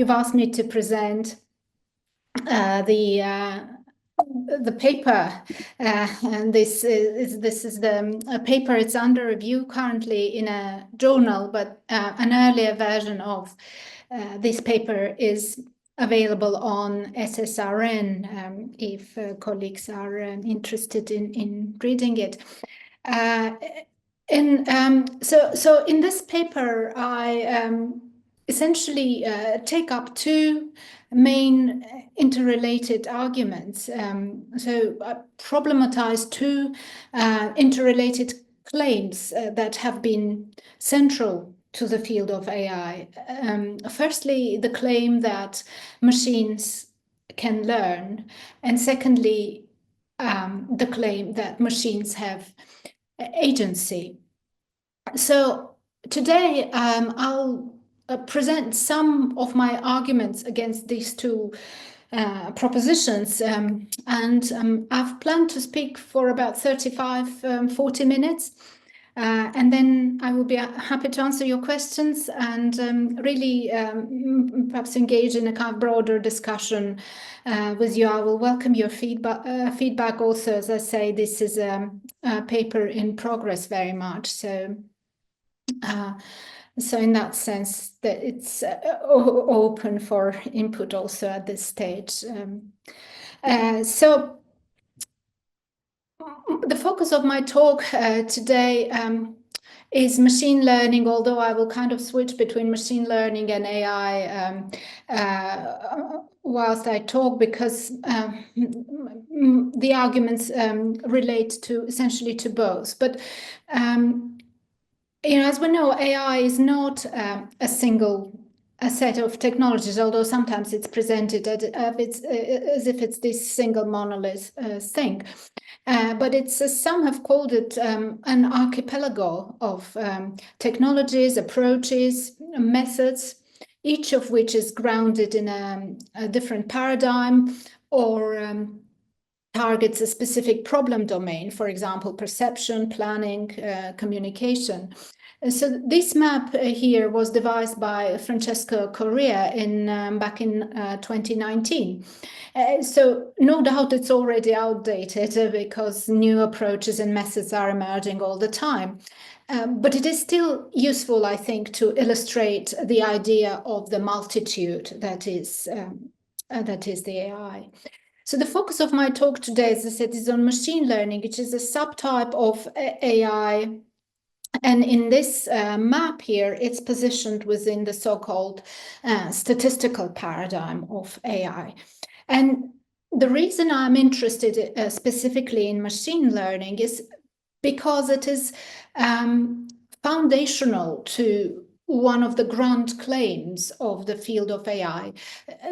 you've asked me to present the paper, and this is the paper. It's under review currently in a journal, but an earlier version of this paper is available on SSRN if colleagues are interested in reading it. So in this paper, I essentially take up two main interrelated arguments. So I problematize two interrelated claims that have been central to the field of AI. Firstly, the claim that machines can learn, and secondly, the claim that machines have agency. So today I'll present some of my arguments against these two propositions, and I've planned to speak for about 40 minutes, and then I will be happy to answer your questions and really perhaps engage in a kind of broader discussion with you. I will welcome your feedback also. As I say, this is a paper in progress very much, so in that sense, that it's open for input also at this stage. So the focus of my talk today is machine learning, although I will kind of switch between machine learning and AI whilst I talk, because the arguments relate to essentially to both. But as we know, AI is not a set of technologies, although sometimes it's presented as if it's this single monolith thing. But some have called it an archipelago of technologies, approaches, methods, each of which is grounded in a different paradigm or targets a specific problem domain, for example, perception, planning, communication. So this map here was devised by Francesco Correa back in 2019. So no doubt it's already outdated because new approaches and methods are emerging all the time. But it is still useful, I think, to illustrate the idea of the multitude that is the AI. So the focus of my talk today, as I said, is on machine learning, which is a subtype of AI. And in this map here, it's positioned within the so-called statistical paradigm of AI. And the reason I'm interested specifically in machine learning is because it is foundational to one of the grand claims of the field of AI,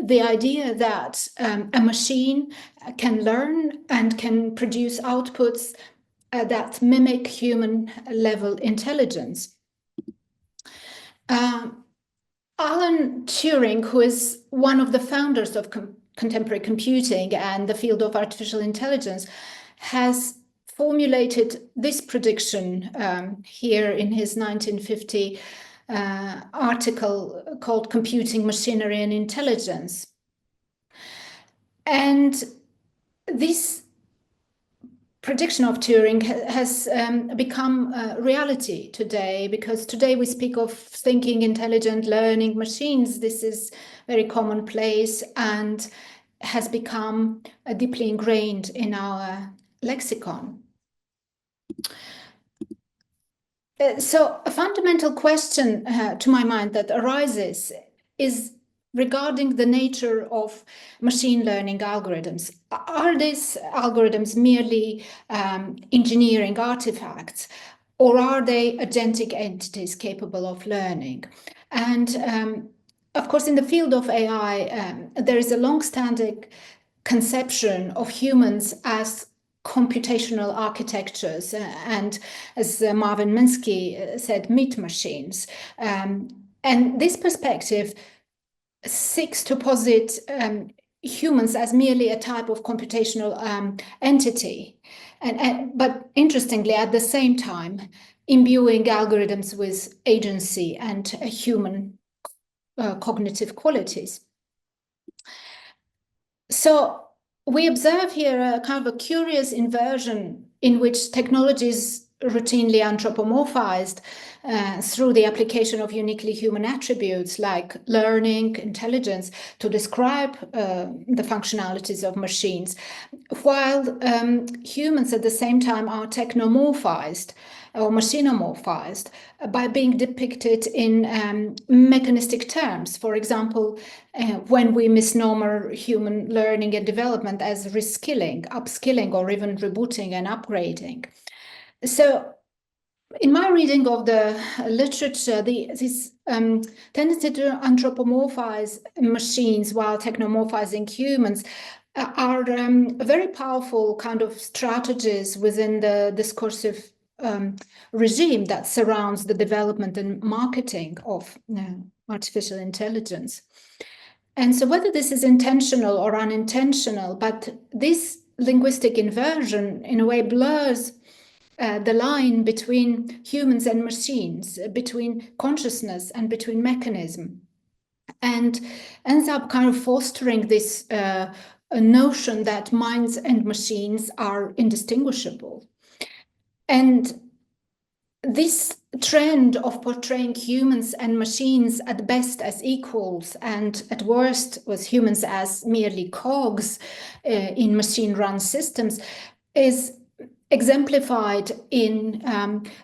the idea that a machine can learn and can produce outputs that mimic human-level intelligence. Alan Turing, who is one of the founders of contemporary computing and the field of artificial intelligence, has formulated this prediction here in his 1950 article called Computing Machinery and Intelligence. And this prediction of Turing has become reality today, because today we speak of thinking, intelligent, learning machines. This is very commonplace and has become deeply ingrained in our lexicon. So a fundamental question to my mind that arises is regarding the nature of machine learning algorithms. Are these algorithms merely engineering artifacts, or are they agentic entities capable of learning? And of course, in the field of AI, there is a long-standing conception of humans as computational architectures, and as Marvin Minsky said, meat machines. And this perspective seeks to posit humans as merely a type of computational entity, but interestingly, at the same time, imbuing algorithms with agency and a human cognitive qualities. So we observe here a kind of a curious inversion in which technology is routinely anthropomorphized through the application of uniquely human attributes like learning, intelligence, to describe the functionalities of machines, while humans at the same time are technomorphized or machinomorphized by being depicted in mechanistic terms. For example, when we misnomer human learning and development as reskilling, upskilling, or even rebooting and upgrading. So in my reading of the literature, this tendency to anthropomorphize machines while technomorphizing humans are very powerful kind of strategies within the discursive regime that surrounds the development and marketing of artificial intelligence. And so whether this is intentional or unintentional, but this linguistic inversion in a way blurs the line between humans and machines, between consciousness and between mechanism, and ends up kind of fostering this a notion that minds and machines are indistinguishable. And this trend of portraying humans and machines at best as equals and at worst with humans as merely cogs in machine-run systems is exemplified in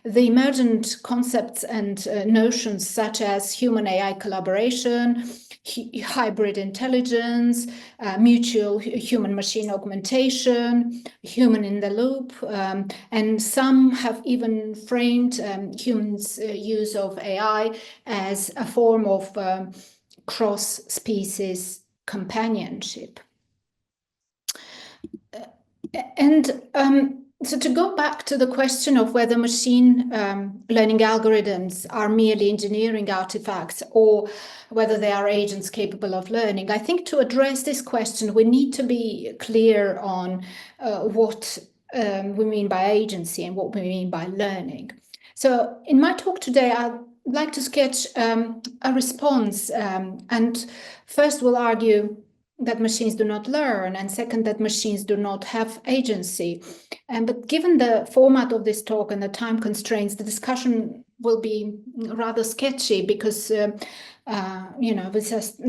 the emergent concepts and notions such as human AI collaboration, hybrid intelligence, mutual human-machine augmentation, human in the loop, and some have even framed humans' use of AI as a form of cross-species companionship. And so to go back to the question of whether machine learning algorithms are merely engineering artifacts or whether they are agents capable of learning, I think to address this question, we need to be clear on what we mean by agency and what we mean by learning. So in my talk today, I'd like to sketch a response and first we'll argue that machines do not learn, and second, that machines do not have agency. But given the format of this talk and the time constraints, the discussion will be rather sketchy because, this has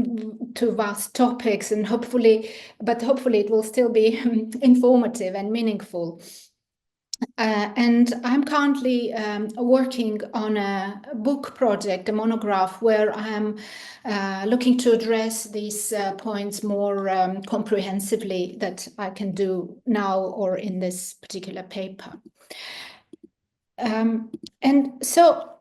two vast topics, and hopefully it will still be informative and meaningful. And I'm currently working on a book project, a monograph, where I'm looking to address these points more comprehensively that I can do now or in this particular paper. And so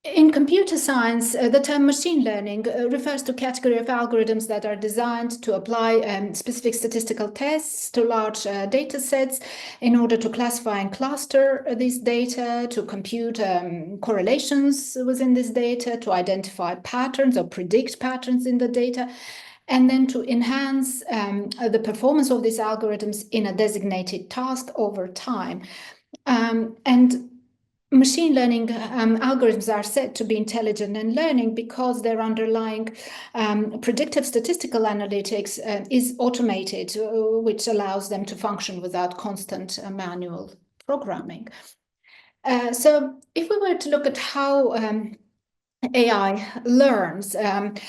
in computer science, the term machine learning refers to a category of algorithms that are designed to apply specific statistical tests to large data sets in order to classify and cluster this data, to compute correlations within this data, to identify patterns or predict patterns in the data, and then to enhance the performance of these algorithms in a designated task over time. And machine learning algorithms are said to be intelligent and learning because their underlying predictive statistical analytics is automated, which allows them to function without constant manual programming. So if we were to look at how AI learns, and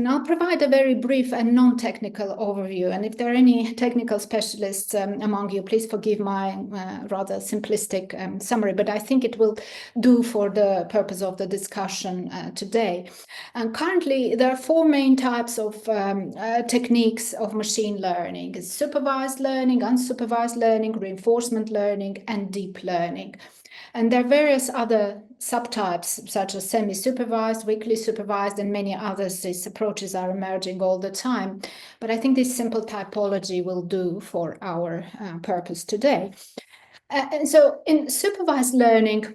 I'll provide a very brief and non-technical overview. And if there are any technical specialists among you, please forgive my rather simplistic summary, but I think it will do for the purpose of the discussion today. And currently, there are four main types of techniques of machine learning. It's supervised learning, unsupervised learning, reinforcement learning, and deep learning. And there are various other subtypes, such as semi-supervised, weakly supervised, and many others. These approaches are emerging all the time. But I think this simple typology will do for our purpose today. And so in supervised learning,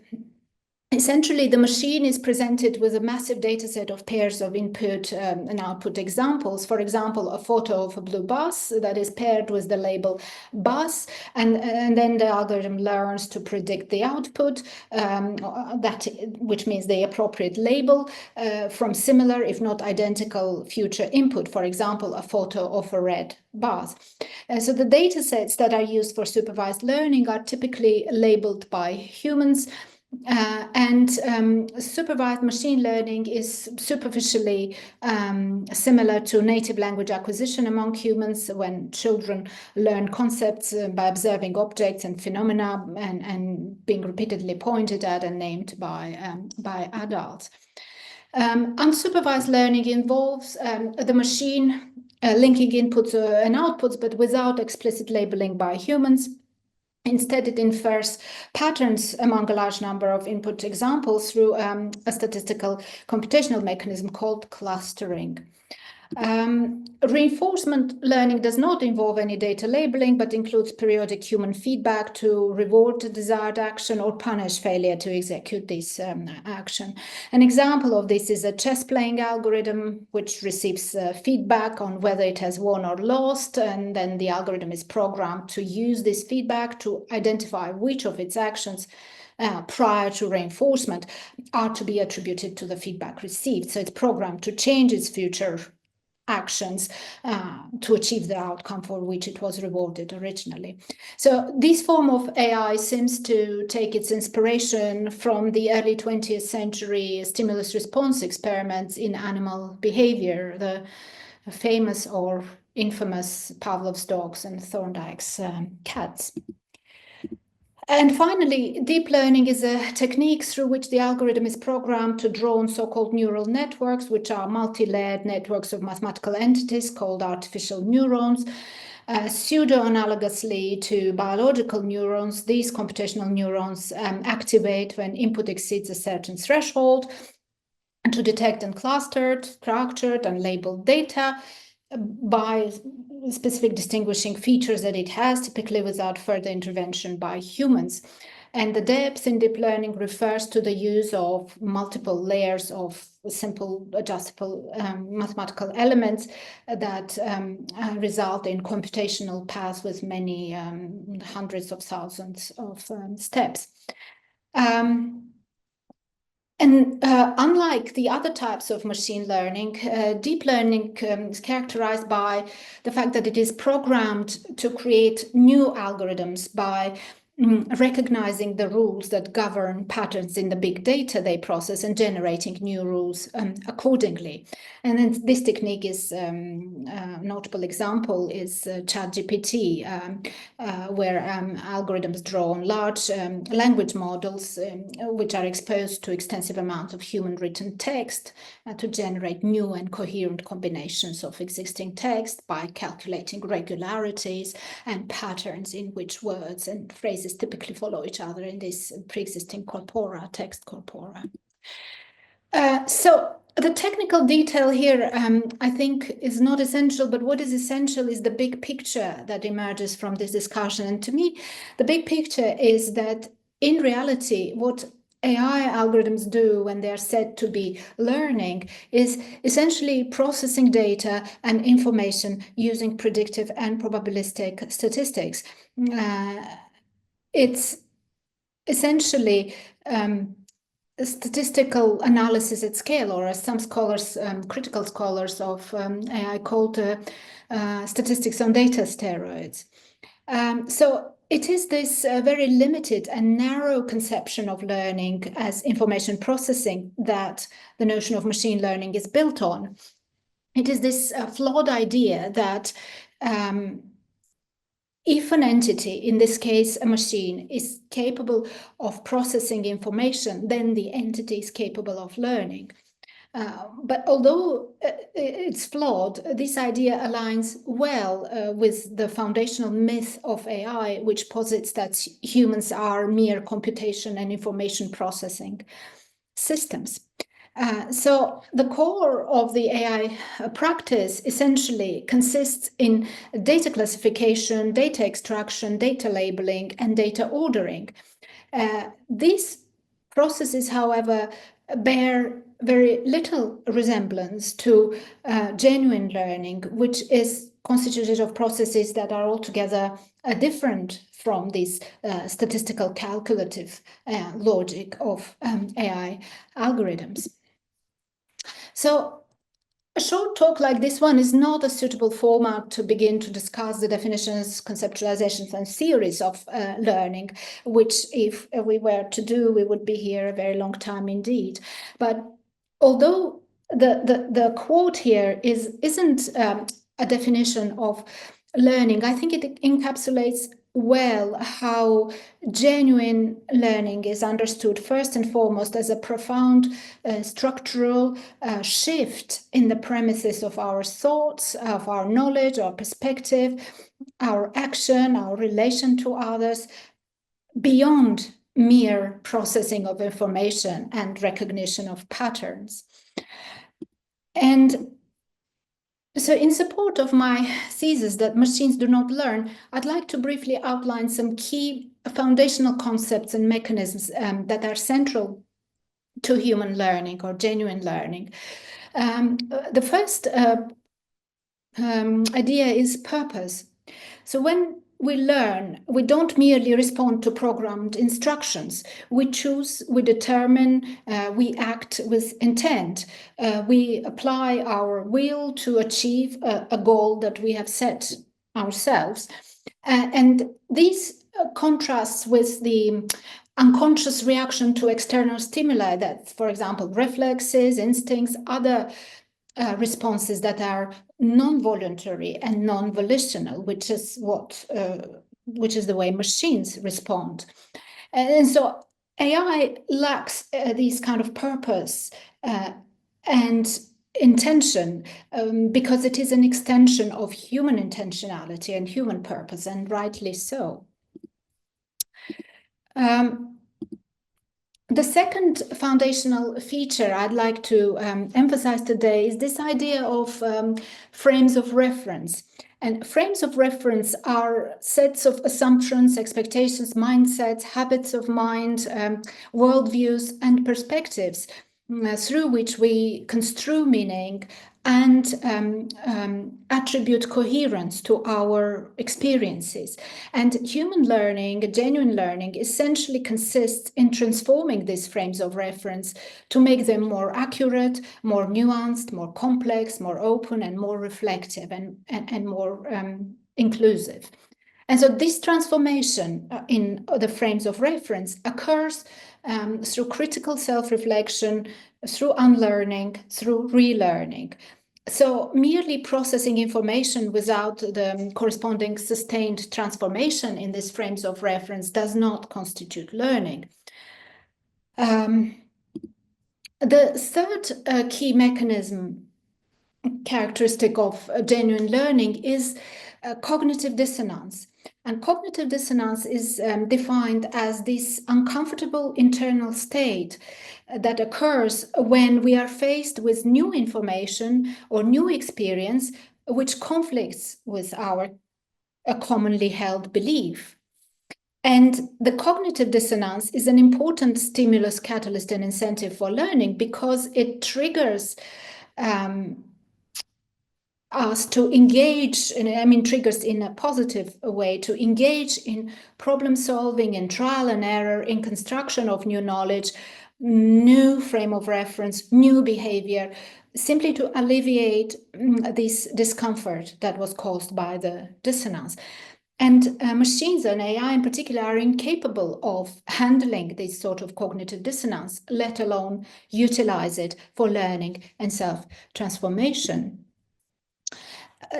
Essentially, the machine is presented with a massive data set of pairs of input and output examples. For example, a photo of a blue bus that is paired with the label bus, and then the algorithm learns to predict the output, which means the appropriate label from similar, if not identical, future input. For example, a photo of a red bus. So the data sets that are used for supervised learning are typically labeled by humans. Supervised machine learning is superficially similar to native language acquisition among humans, when children learn concepts by observing objects and phenomena and being repeatedly pointed at and named by adults. Unsupervised learning involves the machine linking inputs and outputs, but without explicit labeling by humans. Instead, it infers patterns among a large number of input examples through a statistical computational mechanism called clustering. Reinforcement learning does not involve any data labeling, but includes periodic human feedback to reward the desired action or punish failure to execute this action. An example of this is a chess playing algorithm, which receives feedback on whether it has won or lost, and then the algorithm is programmed to use this feedback to identify which of its actions prior to reinforcement are to be attributed to the feedback received. So it's programmed to change its future actions to achieve the outcome for which it was rewarded originally. So this form of AI seems to take its inspiration from the early 20th century stimulus response experiments in animal behavior, the famous or infamous Pavlov's dogs and Thorndike's cats. And finally, deep learning is a technique through which the algorithm is programmed to draw on so-called neural networks, which are multi-layered networks of mathematical entities called artificial neurons. Pseudo-analogously to biological neurons, these computational neurons activate when input exceeds a certain threshold to detect and clustered, structured, and labeled data by specific distinguishing features that it has, typically without further intervention by humans. And the depth in deep learning refers to the use of multiple layers of simple adjustable mathematical elements that result in computational paths with many hundreds of thousands of steps. Unlike the other types of machine learning, deep learning is characterized by the fact that it is programmed to create new algorithms by recognizing the rules that govern patterns in the big data they process and generating new rules accordingly. And then this technique is a notable example is ChatGPT, where algorithms draw on large language models which are exposed to extensive amounts of human written text to generate new and coherent combinations of existing text by calculating regularities and patterns in which words and phrases typically follow each other in this pre-existing corpora, text corpora. So the technical detail here, I think, is not essential, but what is essential is the big picture that emerges from this discussion. And to me, the big picture is that in reality, what AI algorithms do when they're said to be learning is essentially processing data and information using predictive and probabilistic statistics. It's essentially statistical analysis at scale, or as some scholars, critical scholars of AI called statistics on data steroids. So it is this very limited and narrow conception of learning as information processing that the notion of machine learning is built on. It is this flawed idea that if an entity, in this case a machine, is capable of processing information, then the entity is capable of learning. But although it's flawed, this idea aligns well with the foundational myth of AI, which posits that humans are mere computation and information processing systems. So the core of the AI practice essentially consists in data classification, data extraction, data labeling, and data ordering. These processes, however, bear very little resemblance to genuine learning, which is constituted of processes that are altogether different from this statistical calculative logic of AI algorithms. So a short talk like this one is not a suitable format to begin to discuss the definitions, conceptualizations, and theories of learning, which if we were to do, we would be here a very long time indeed. But although the quote here isn't a definition of learning, I think it encapsulates well how genuine learning is understood first and foremost as a profound structural shift in the premises of our thoughts, of our knowledge, our perspective, our action, our relation to others, beyond mere processing of information and recognition of patterns. And so in support of my thesis that machines do not learn, I'd like to briefly outline some key foundational concepts and mechanisms that are central to human learning or genuine learning. The first idea is purpose. So when we learn, we don't merely respond to programmed instructions. We choose, we determine, we act with intent. We apply our will to achieve a goal that we have set ourselves. And these contrasts with the unconscious reaction to external stimuli that, for example, reflexes, instincts, other responses that are non-voluntary and non-volitional, which is the way machines respond. And so AI lacks these kind of purpose and intention because it is an extension of human intentionality and human purpose, and rightly so. The second foundational feature I'd like to emphasize today is this idea of frames of reference. And frames of reference are sets of assumptions, expectations, mindsets, habits of mind, worldviews, and perspectives through which we construe meaning and attribute coherence to our experiences. And human learning, genuine learning, essentially consists in transforming these frames of reference to make them more accurate, more nuanced, more complex, more open, and more reflective and more inclusive. And so this transformation in the frames of reference occurs through critical self-reflection, through unlearning, through relearning. So merely processing information without the corresponding sustained transformation in these frames of reference does not constitute learning. The third key mechanism characteristic of genuine learning is cognitive dissonance. And cognitive dissonance is defined as this uncomfortable internal state that occurs when we are faced with new information or new experience which conflicts with our commonly held belief. And the cognitive dissonance is an important stimulus, catalyst, and incentive for learning because it triggers us to engage, triggers in a positive way, to engage in problem solving, in trial and error, in construction of new knowledge, new frame of reference, new behavior, simply to alleviate this discomfort that was caused by the dissonance. And machines and AI in particular are incapable of handling this sort of cognitive dissonance, let alone utilize it for learning and self-transformation.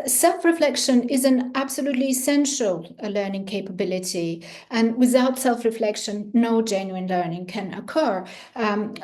Self-reflection is an absolutely essential learning capability, and without self-reflection, no genuine learning can occur.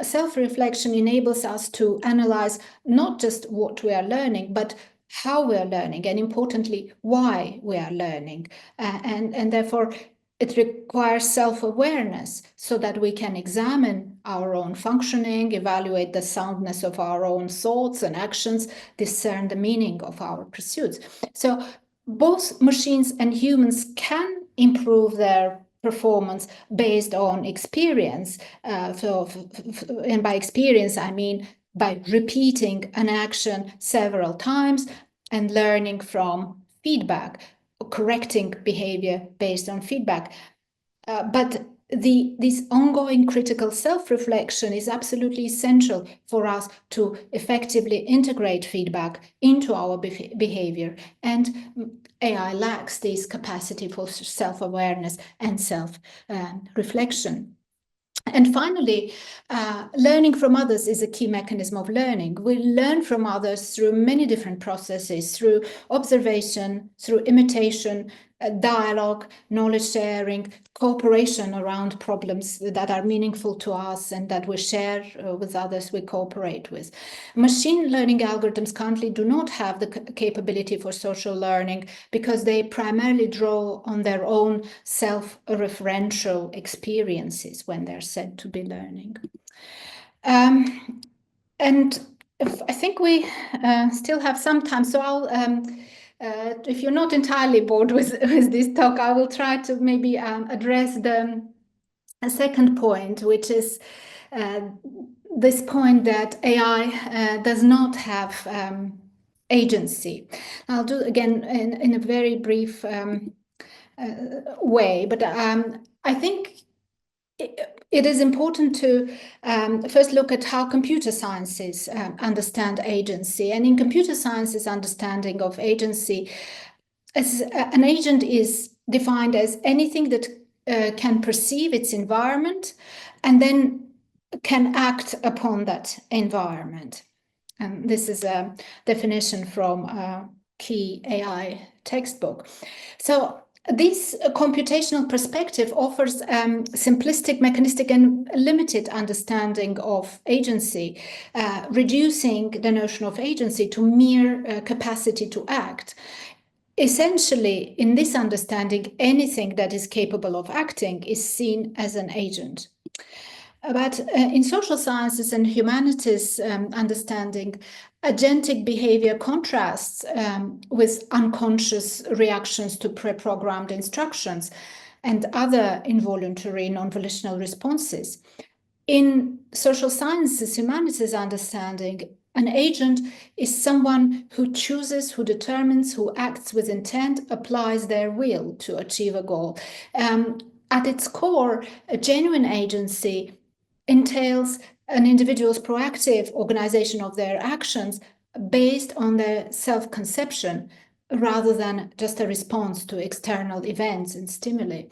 Self-reflection enables us to analyze not just what we are learning, but how we are learning, and importantly, why we are learning. And therefore, it requires self-awareness so that we can examine our own functioning, evaluate the soundness of our own thoughts and actions, discern the meaning of our pursuits. So both machines and humans can improve their performance based on experience. And by experience, I mean by repeating an action several times and learning from feedback, correcting behavior based on feedback. But this ongoing critical self-reflection is absolutely essential for us to effectively integrate feedback into our behavior. And AI lacks this capacity for self-awareness and self-reflection. And finally, learning from others is a key mechanism of learning. We learn from others through many different processes, through observation, through imitation, dialogue, knowledge sharing, cooperation around problems that are meaningful to us and that we share with others we cooperate with. Machine learning algorithms currently do not have the capability for social learning because they primarily draw on their own self-referential experiences when they're said to be learning. And I think we still have some time, so I'll if you're not entirely bored with this talk, I will try to maybe address a second point, which is this point that AI does not have agency. I'll do again in a very brief way, but I think it is important to first look at how computer sciences understand agency. And in computer sciences understanding of agency, as an agent is defined as anything that can perceive its environment and then can act upon that environment. And this is a definition from a key AI textbook. So this computational perspective offers simplistic, mechanistic, and limited understanding of agency, reducing the notion of agency to mere capacity to act. Essentially, in this understanding, anything that is capable of acting is seen as an agent. But in social sciences and humanities understanding, agentic behavior contrasts with unconscious reactions to pre-programmed instructions and other involuntary non-volitional responses. In social sciences, humanities understanding, an agent is someone who chooses, who determines, who acts with intent, applies their will to achieve a goal. At its core, a genuine agency entails an individual's proactive organization of their actions based on their self-conception rather than just a response to external events and stimuli.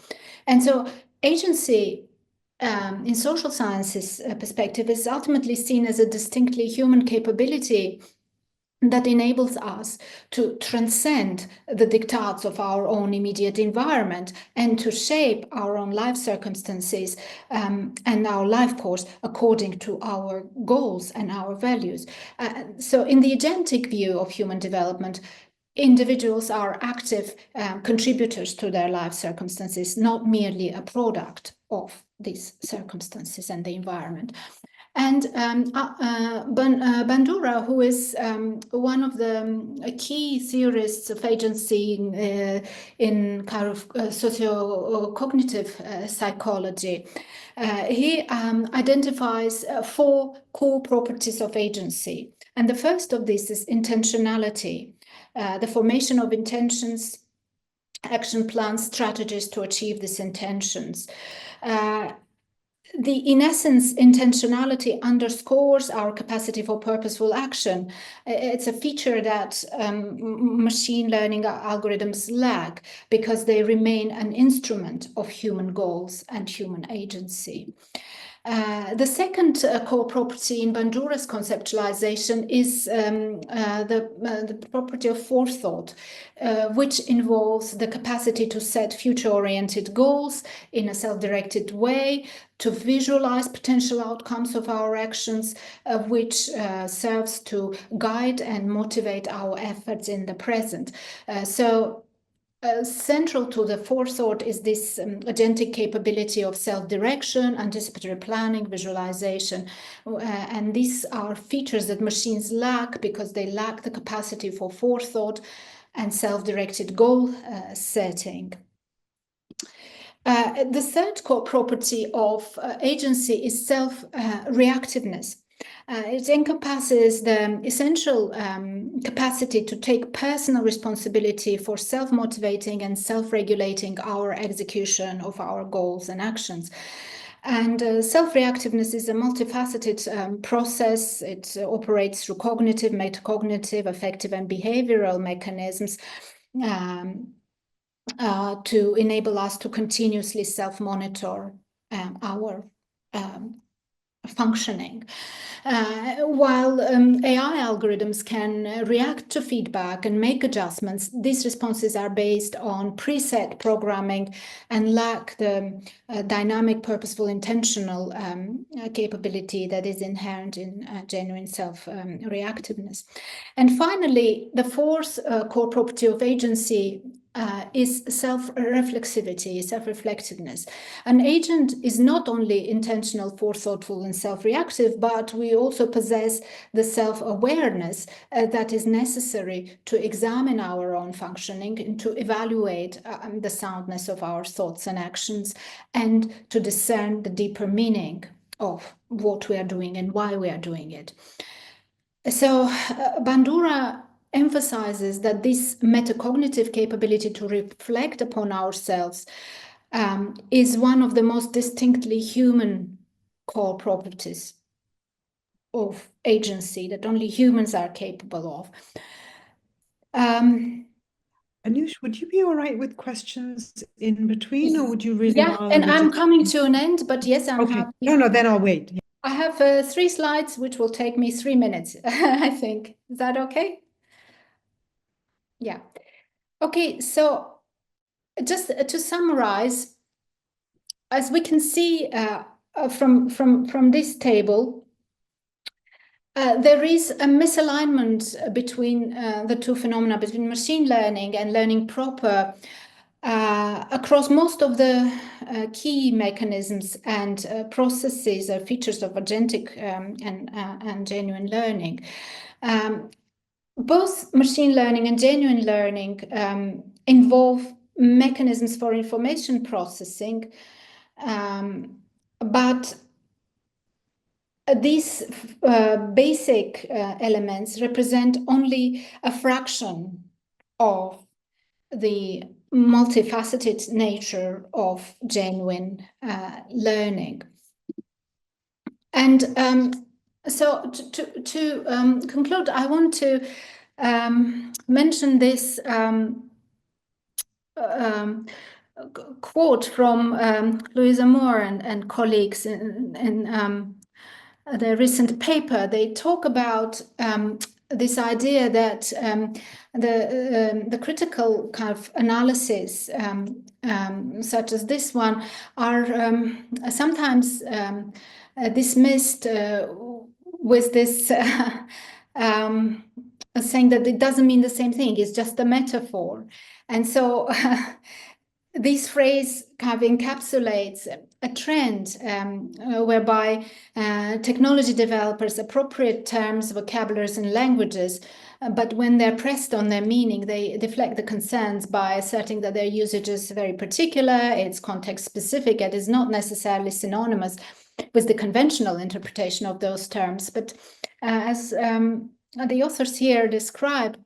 And so agency in social sciences perspective is ultimately seen as a distinctly human capability that enables us to transcend the diktats of our own immediate environment and to shape our own life circumstances and our life course according to our goals and our values. So in the agentic view of human development, individuals are active contributors to their life circumstances, not merely a product of these circumstances and the environment. And Bandura, who is one of the key theorists of agency in kind of socio-cognitive psychology, he identifies 4 core properties of agency. And the first of these is intentionality, the formation of intentions, action plans, strategies to achieve these intentions. In essence, intentionality underscores our capacity for purposeful action. It's a feature that machine learning algorithms lack because they remain an instrument of human goals and human agency. The second core property in Bandura's conceptualization is the property of forethought, which involves the capacity to set future-oriented goals in a self-directed way, to visualize potential outcomes of our actions, which serves to guide and motivate our efforts in the present. Central to the forethought is this agentic capability of self-direction, anticipatory planning, visualization. And these are features that machines lack because they lack the capacity for forethought and self-directed goal setting. The third core property of agency is self-reactiveness. It encompasses the essential capacity to take personal responsibility for self-motivating and self-regulating our execution of our goals and actions. And self-reactiveness is a multifaceted process. It operates through cognitive, metacognitive, affective, and behavioral mechanisms to enable us to continuously self-monitor our functioning. While AI algorithms can react to feedback and make adjustments, these responses are based on preset programming and lack the dynamic, purposeful, intentional capability that is inherent in genuine self-reactiveness. And finally, the fourth core property of agency is self-reflexivity, self-reflectiveness. An agent is not only intentional, forethoughtful, and self-reactive, but we also possess the self-awareness that is necessary to examine our own functioning and to evaluate the soundness of our thoughts and actions and to discern the deeper meaning of what we are doing and why we are doing it. So Bandura emphasizes that this metacognitive capability to reflect upon ourselves is one of the most distinctly human core properties of agency that only humans are capable of. Anoush, would you be all right with questions in between, or would you really rather? And I'm coming to an end, but yes, I'm okay. happy. No, then I'll wait. Yeah. I have 3 slides, which will take me 3 minutes, I think. Is that okay? Yeah. Okay, so just to summarize, as we can see from this table, there is a misalignment between the two phenomena, between machine learning and learning proper, across most of the key mechanisms and processes or features of agentic and genuine learning. Both machine learning and genuine learning involve mechanisms for information processing, but these basic elements represent only a fraction of the multifaceted nature of genuine learning. And so to conclude, I want to mention this quote from Louisa Moore and colleagues in the recent paper. They talk about this idea that the critical kind of analysis, such as this one, are sometimes dismissed with this saying that it doesn't mean the same thing, it's just a metaphor. And so this phrase kind of encapsulates a trend whereby technology developers appropriate terms, vocabularies, and languages, but when they're pressed on their meaning, they deflect the concerns by asserting that their usage is very particular, it's context-specific, and is not necessarily synonymous with the conventional interpretation of those terms. But as the authors here describe,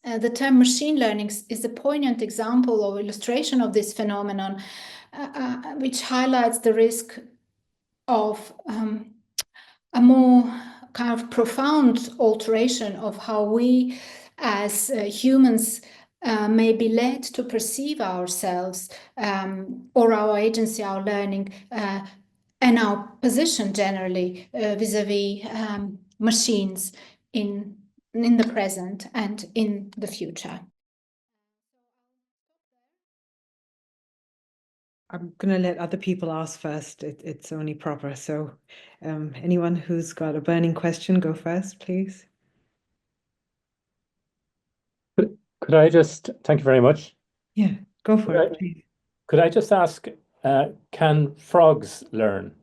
the term machine learning is a poignant example or illustration of this phenomenon, which highlights the risk of a more kind of profound alteration of how we as humans may be led to perceive ourselves or our agency, our learning, and our position generally vis-a-vis machines in the present and in the future. I'm going to let other people ask first. It's only proper. So anyone who's got a burning question, go first, please. Could I just, thank you very much. Yeah, go for it, please. Could I just ask, can frogs learn?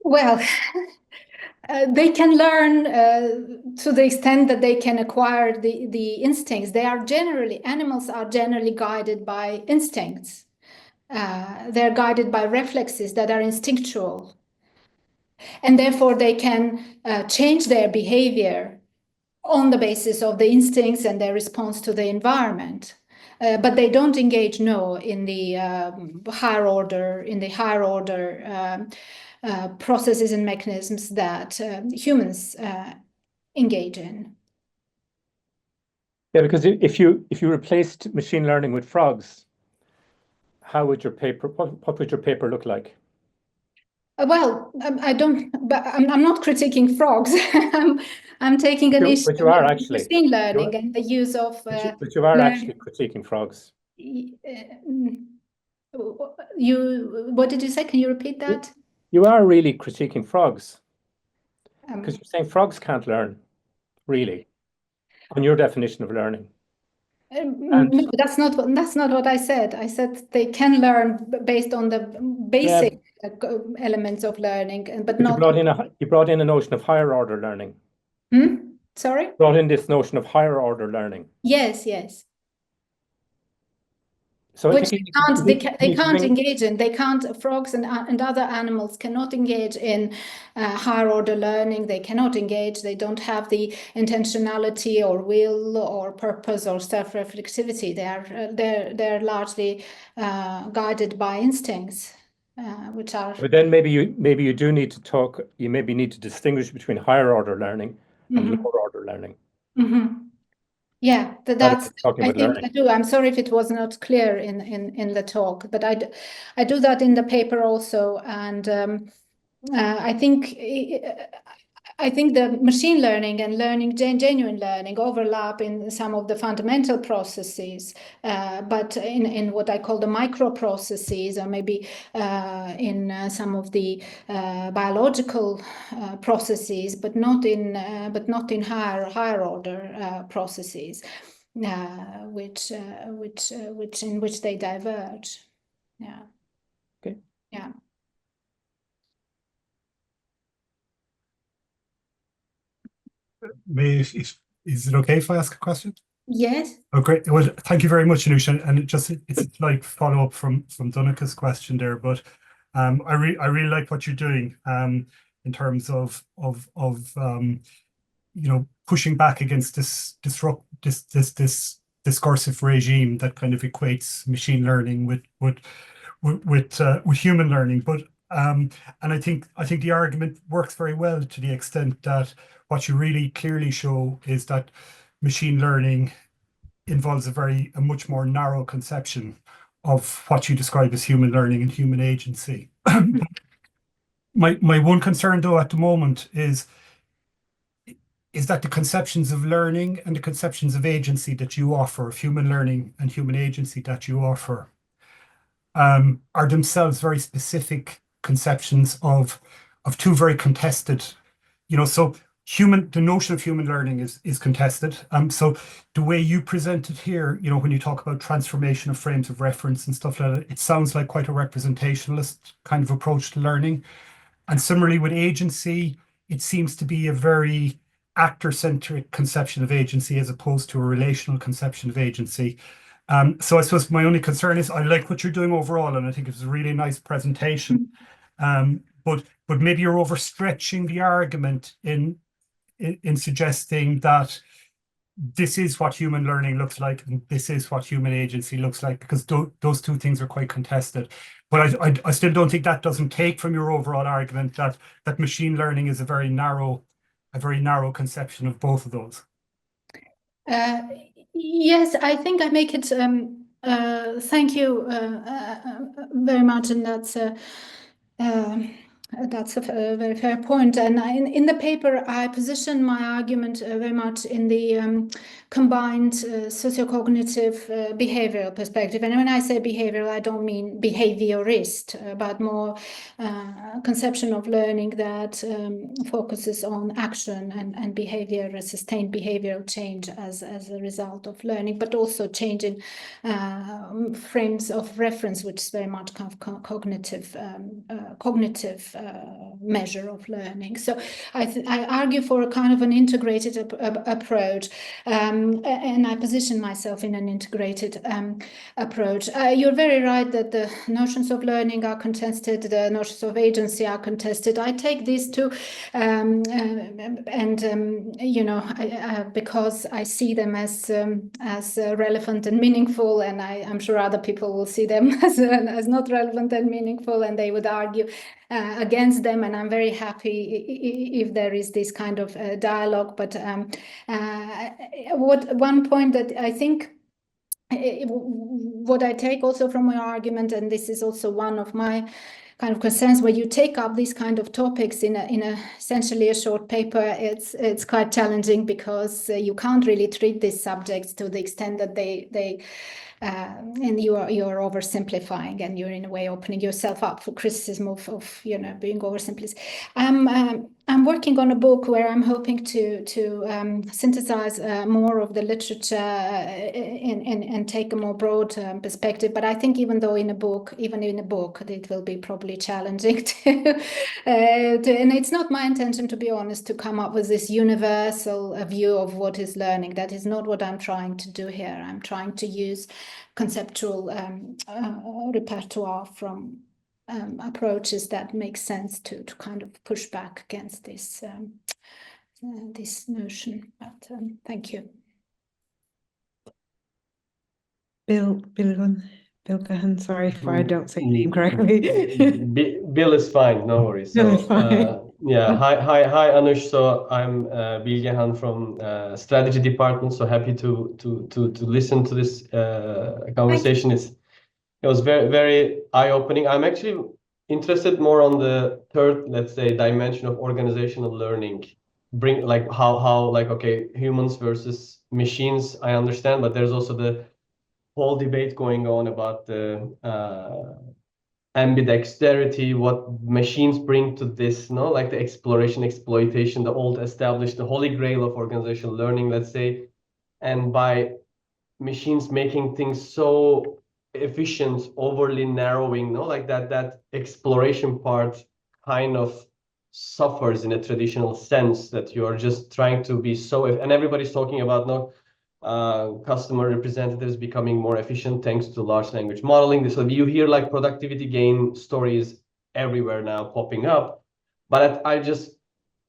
Well, They can learn to the extent that they can acquire the instincts. Animals are generally guided by instincts. They're guided by reflexes that are instinctual. And therefore they can change their behavior on the basis of the instincts and their response to the environment. But they don't engage, in the higher order processes and mechanisms that humans engage in. Yeah, because if you replaced machine learning with frogs, how would your paper? What would your paper look like? Well, I don't. But I'm not critiquing frogs. I'm taking an issue But you are with actually. machine learning and the use of. But you are actually critiquing frogs. What did you say? Can you repeat that? You are really critiquing frogs because you're saying frogs can't learn, really, on your definition of learning. No, that's not what I said. I said they can learn based on the basic elements of learning, but not. You brought in a notion of higher order learning. Sorry? Brought in this notion of higher order learning. Yes. So which they can't engage in. They can't. Frogs and other animals cannot engage in higher order learning. They cannot engage. They don't have the intentionality or will or purpose or self-reflexivity. They're largely guided by instincts, which are. But then maybe you do need to talk. You maybe need to distinguish between higher order learning and lower order learning. Yeah, that's. I think I do. I'm sorry if it was not clear in the talk, but I do that in the paper also, and I think the machine learning and genuine learning overlap in some of the fundamental processes, but in what I call the micro processes, or maybe in some of the biological processes, but not in higher order processes, which in which they diverge. Yeah. Okay. Yeah. Is it okay if I ask a question? Yes. Oh, great. Well, thank you very much, Anoush. And it's like follow up from Donica's question there, but I really like what you're doing in terms of pushing back against this discursive regime that kind of equates machine learning with human learning. But and I think the argument works very well to the extent that what you really clearly show is that machine learning involves a much more narrow conception of what you describe as human learning and human agency. My one concern, though, at the moment is that the conceptions of learning and the conceptions of agency that you offer, of human learning and human agency that you offer, are themselves very specific conceptions of two very contested, so the notion of human learning is contested. So the way you present it here, when you talk about transformation of frames of reference and stuff like that, it sounds like quite a representationalist kind of approach to learning. And similarly with agency, it seems to be a very actor-centric conception of agency as opposed to a relational conception of agency. So I suppose my only concern is I like what you're doing overall, and I think it's a really nice presentation. But maybe you're overstretching the argument in suggesting that this is what human learning looks like and this is what human agency looks like, because those two things are quite contested. But I still don't think that doesn't take from your overall argument that machine learning is a very narrow conception of both of those. Yes, I think I make it. Thank you very much, and that's a very fair point. And in the paper, I position my argument very much in the combined sociocognitive behavioral perspective. And when I say behavioral, I don't mean behaviorist, but more conception of learning that focuses on action and behavior, sustained behavioral change as a result of learning, but also changing frames of reference, which is very much kind of cognitive measure of learning. So I argue for a kind of an integrated approach, and I position myself in an integrated approach. You're very right that the notions of learning are contested, the notions of agency are contested. I take these two, because I see them as relevant and meaningful, and I'm sure other people will see them as not relevant and meaningful, and they would argue against them. And I'm very happy if there is this kind of dialogue. But one point that I think, what I take also from your argument, and this is also one of my kind of concerns, where you take up these kind of topics in a essentially a short paper, it's quite challenging, because you can't really treat these subjects to the extent that they and you're oversimplifying, and you're in a way opening yourself up for criticism of being oversimplist. I'm working on a book where I'm hoping to synthesize more of the literature and take a more broad perspective. But I think even in a book, it will be probably challenging to and it's not my intention, to be honest, to come up with this universal view of what is learning. That is not what I'm trying to do here. I'm trying to use conceptual repertoire from approaches that make sense to kind of push back against this notion. But thank you. Bill Gahan, sorry if I don't say your name correctly. Bill is fine, no worries. Bill is fine. Yeah, hi, Anoush. So I'm Bill Gahan from strategy department. So happy to listen to this conversation. It was very, very eye-opening. I'm actually interested more on the third, let's say, dimension of organizational learning. Okay, humans versus machines, I understand, but there's also the whole debate going on about the ambidexterity, what machines bring to this, like the exploration, exploitation, the old established, the holy grail of organizational learning, let's say, and by machines making things so efficient, overly narrowing, like that exploration part kind of suffers in a traditional sense, that you are just trying to be and everybody's talking about customer representatives becoming more efficient thanks to large language modeling. So you hear like productivity gain stories everywhere now popping up, but I just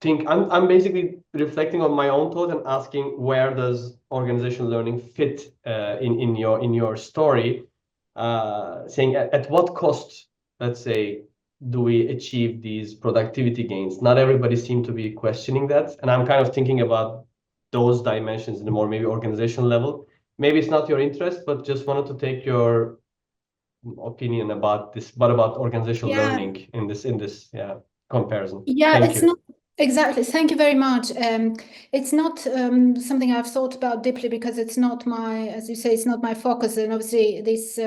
think I'm basically reflecting on my own thought and asking, where does organizational learning fit in your story? Saying at what cost, let's say, do we achieve these productivity gains? Not everybody seemed to be questioning that, and I'm kind of thinking about those dimensions in a more maybe organizational level. Maybe it's not your interest, but just wanted to take your opinion about this. What about organizational learning in this comparison? Yeah, Thank it's you. not exactly. Thank you very much. It's not something I've thought about deeply, because it's not my, as you say, it's not my focus. And obviously, this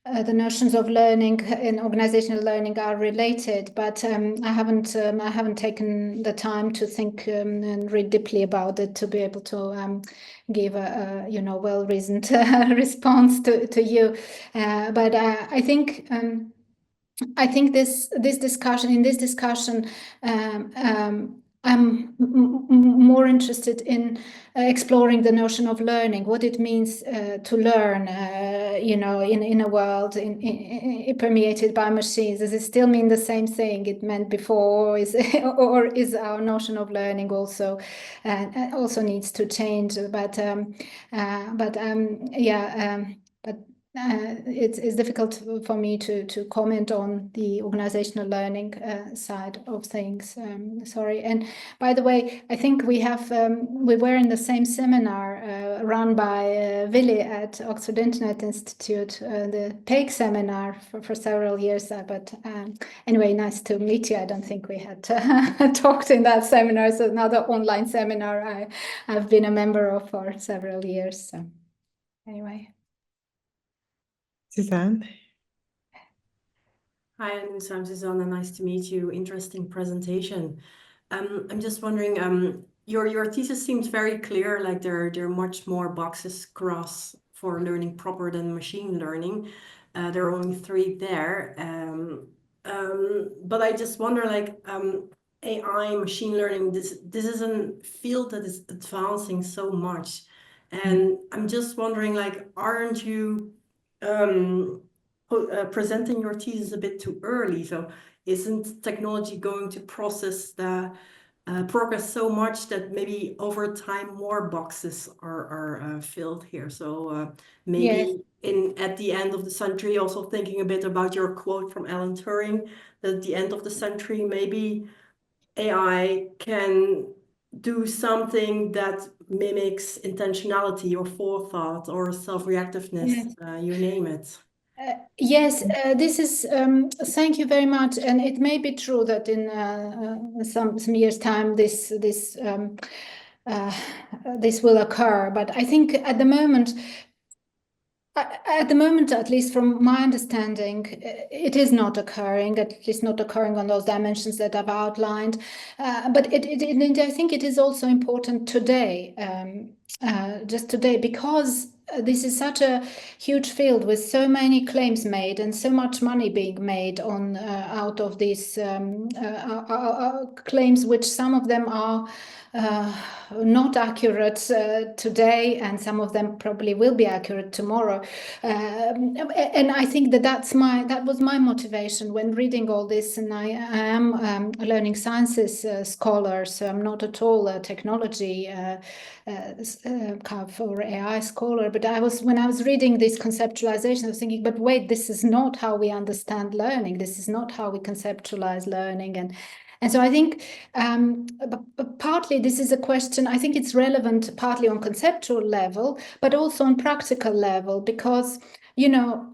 the notions of learning and organizational learning are related, but I haven't taken the time to think and read deeply about it to be able to give a well-reasoned response to you. But I think. I think this discussion, I'm more interested in exploring the notion of learning, what it means to learn, in a world permeated by machines. Does it still mean the same thing it meant before, or is our notion of learning also needs to change? But it's difficult for me to comment on the organizational learning side of things. Sorry. And by the way, I think we were in the same seminar run by Willy at Oxford Internet Institute, the PAIC seminar for several years. But anyway, nice to meet you. I don't think we had talked in that seminar. It's another online seminar I've been a member of for several years. So anyway. Suzanne? Hi, Anoush, I'm Susanna. Nice to meet you. Interesting presentation. I'm just wondering, your thesis seems very clear, like there are much more boxes crossed for learning proper than machine learning. There are only 3 there. But I just wonder, like, AI, machine learning, this is a field that is advancing so much. And I'm just wondering, like, aren't you presenting your thesis a bit too early? So isn't technology going to process the progress so much that maybe over time more boxes are filled here? So Yes. maybe at the end of the century, also thinking a bit about your quote from Alan Turing, that at the end of the century, maybe AI can do something that mimics intentionality or forethought or self-reactiveness, Yes. you name it. Yes, this is, thank you very much. And it may be true that in some years' time, this will occur. But I think at the moment, at least from my understanding, it is not occurring, at least not occurring on those dimensions that I've outlined. But I think it is also important today, just today, because this is such a huge field with so many claims made and so much money being made on out of these claims, which some of them are not accurate today, and some of them probably will be accurate tomorrow. And I think that was my motivation when reading all this. And I am a learning sciences scholar, so I'm not at all a technology kind of or AI scholar. But when I was reading this conceptualization, I was thinking, but wait, this is not how we understand learning. This is not how we conceptualize learning. And so I think partly this is a question, I think it's relevant partly on conceptual level, but also on practical level, because, you know,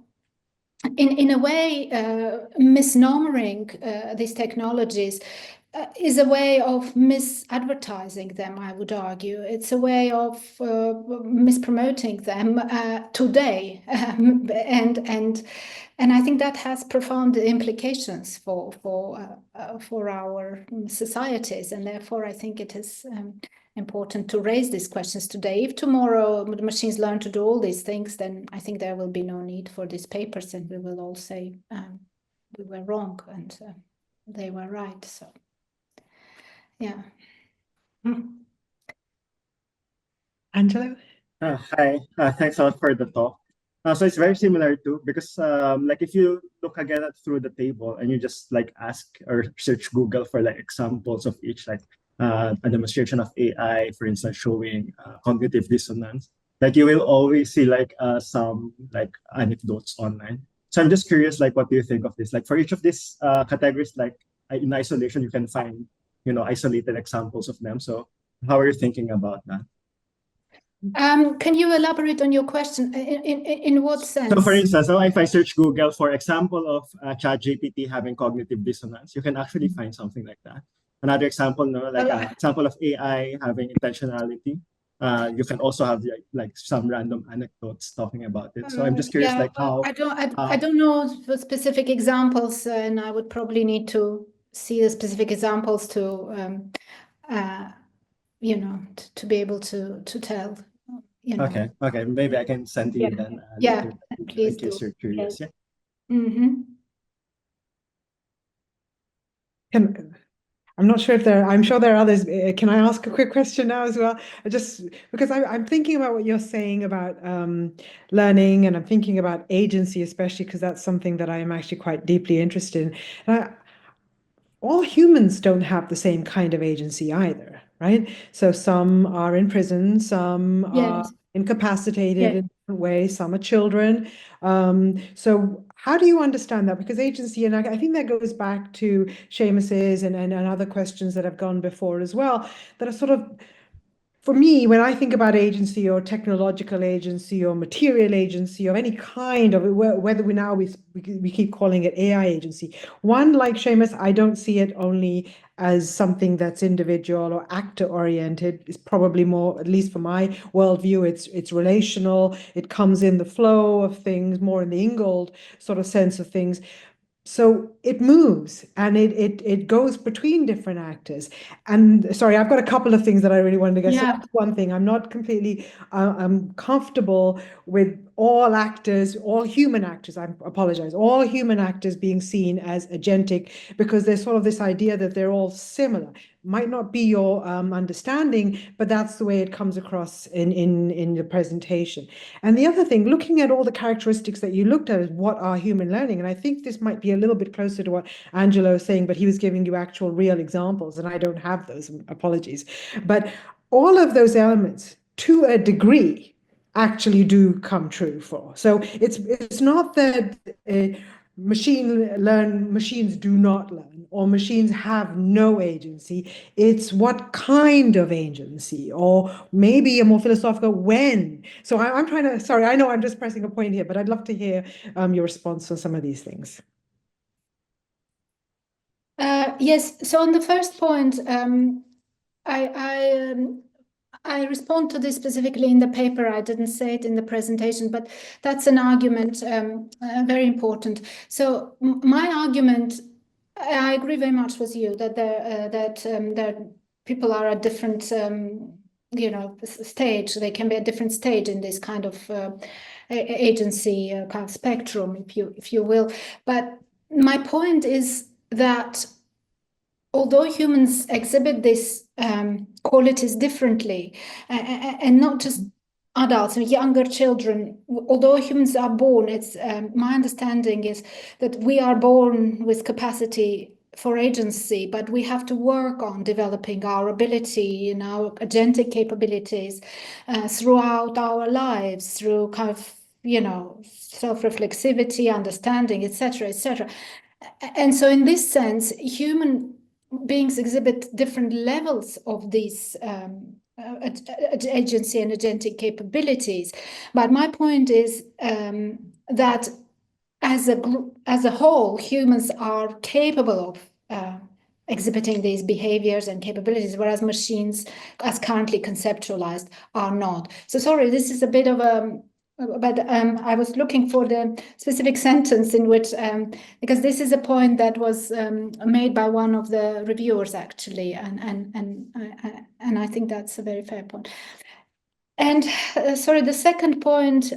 in a way, misnomering these technologies is a way of misadvertising them, I would argue. It's a way of mispromoting them today. And I think that has profound implications for our societies. And therefore, I think it is important to raise these questions today. If tomorrow the machines learn to do all these things, then I think there will be no need for these papers, and we will all say we were wrong and they were right. So, yeah. Angelo? Hi, thanks a lot for the talk. So it's very similar too, because like if you look again through the table and you just like ask or search Google for like examples of each, like a demonstration of AI, for instance, showing cognitive dissonance, like you will always see like some like anecdotes online. So I'm just curious, like, what do you think of this? Like for each of these categories, like in isolation, you can find, you know, isolated examples of them. So how are you thinking about that? Can you elaborate on your question? In what sense? So for instance, so if I search Google for example of ChatGPT having cognitive dissonance, you can actually find something like that. Another example, no, like an example of AI having intentionality. You can also have like some random anecdotes talking about it. So I'm just curious, yeah, like how I don't know the specific examples, and I would probably need to see the specific examples to you know, to be able to tell. You know. Okay, maybe I can send to you then later, please in case do. you're curious. Yeah. Mm-hmm. I'm not sure if I'm sure there are others. Can I ask a quick question now as well? Because I'm thinking about what you're saying about learning, and I'm thinking about agency, especially because that's something that I am actually quite deeply interested in. And all humans don't have the same kind of agency either, right? So some are in prison, some are incapacitated in different ways, some are children. So how do you understand that? Because agency, and I think that goes back to Seamus's and other questions that have gone before as well, that are sort of, for me, when I think about agency or technological agency or material agency of any kind of, whether we keep calling it AI agency, one, like Seamus, I don't see it only as something that's individual or actor oriented. It's probably more, at least for my worldview, it's relational. It comes in the flow of things, more in the Ingold sort of sense of things. So it moves and it goes between different actors. And sorry, I've got a couple of things that I really wanted to get. So that's one thing. I'm not completely I'm comfortable with all actors, all human actors, I apologize, all human actors being seen as agentic, because there's sort of this idea that they're all similar. Might not be your understanding, but that's the way it comes across in the presentation. And the other thing, looking at all the characteristics that you looked at, is what are human learning? And I think this might be a little bit closer to what Angelo was saying, but he was giving you actual real examples, and I don't have those, apologies. But all of those elements, to a degree, actually do come true for. So it's not that machines do not learn, or machines have no agency. It's what kind of agency, or maybe a more philosophical when. So I'm trying to, sorry, I know I'm just pressing a point here, but I'd love to hear your response on some of these things. Yes, so on the first point, I respond to this specifically in the paper. I didn't say it in the presentation, but that's an argument, very important. So my argument, I agree very much with you that that people are at different, stage. They can be at different stage in this kind of agency kind of spectrum, if you will. But my point is that although humans exhibit these qualities differently, and not just adults and younger children, although humans are born, it's my understanding is that we are born with capacity for agency, but we have to work on developing our ability and our agentic capabilities throughout our lives, through kind of self-reflexivity, understanding, etc., etc. And so in this sense, human beings exhibit different levels of these agency and agentic capabilities. But my point is that as a group, as a whole, humans are capable of exhibiting these behaviors and capabilities, whereas machines, as currently conceptualized, are not. So sorry, this is a bit of a, but I was looking for the specific sentence in which, because this is a point that was made by one of the reviewers actually, and I think that's a very fair point. And sorry, the second point.